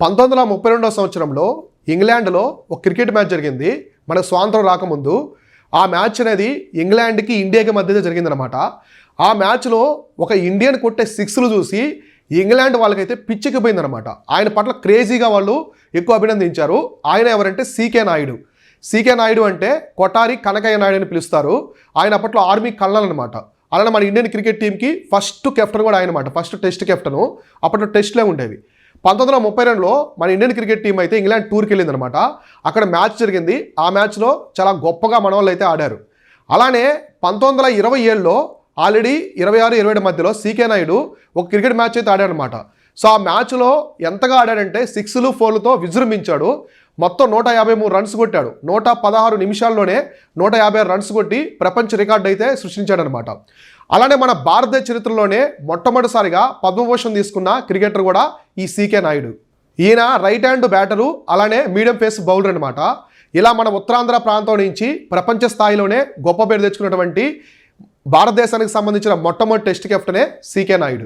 1932 సంవత్సరంలో ఇంగ్లాండ్లో ఒక క్రికెట్ మ్యాచ్ జరిగింది. మన స్వాతంత్రం రాకముందు ఆ మ్యాచ్ అనేది ఇంగ్లాండ్కి ఇండియాకి మధ్య జరిగిందనమాట. ఆ మ్యాచ్లో ఒక ఇండియన్ కొట్టే సిక్స్లు చూసి ఇంగ్లాండ్ వాళ్ళకైతే పిచ్చెక్కిపోయిందనమాట. ఆయన పట్ల క్రేజీగా వాళ్ళు ఎక్కువ అభినందించారు. ఆయన ఎవరంటే సీకే నాయుడు. సీకే నాయుడు అంటే కొటారి కనకయ్య నాయుడు అని పిలుస్తారు. ఆయన అప్పట్లో ఆర్మీ కల్నల్ అనమాట. అలానే మన ఇండియన్ క్రికెట్ టీంకి ఫస్ట్ కెప్టెన్ కూడా ఆయన అనమాట. First test captain. అప్పట్లో టెస్ట్లే ఉండేవి. 1932లో మన ఇండియన్ క్రికెట్ టీం అయితే ఇంగ్లాండ్ టూర్కి వెళ్ళిందనమాట. అక్కడ మ్యాచ్ జరిగింది. ఆ మ్యాచ్లో చాలా గొప్పగా మన వాళ్ళు అయితే ఆడారు. అలానే 1927లో ఆల్రెడీ 26-27 మధ్యలో సీకే నాయుడు ఒక క్రికెట్ మ్యాచ్ అయితే ఆడాడనమాట. సో ఆ మ్యాచ్లో ఎంతగా ఆడాడంటే 6లు 4లతో విజృంభించాడు. మొత్తం 153 రన్స్ కొట్టాడు. 116 నిమిషాల్లోనే 156 రన్స్ కొట్టి ప్రపంచ రికార్డు అయితే సృష్టించాడనమాట. అలానే మన భారతదేశ చరిత్రలోనే మొట్టమొదటిసారిగా పద్మభూషణ్ తీసుకున్న క్రికెటర్ కూడా ఈ సీకే నాయుడు. ఈయన రైట్ హ్యాండ్ బ్యాటరు, అలానే మీడియం పేస్ బౌలర్ అనమాట. ఇలా మన ఉత్తరాంధ్ర ప్రాంతం నుంచి ప్రపంచ స్థాయిలోనే గొప్ప పేరు తెచ్చుకున్నటువంటి భారతదేశానికి సంబంధించిన మొట్టమొదటి టెస్ట్ కెప్టెనే సీకే నాయుడు.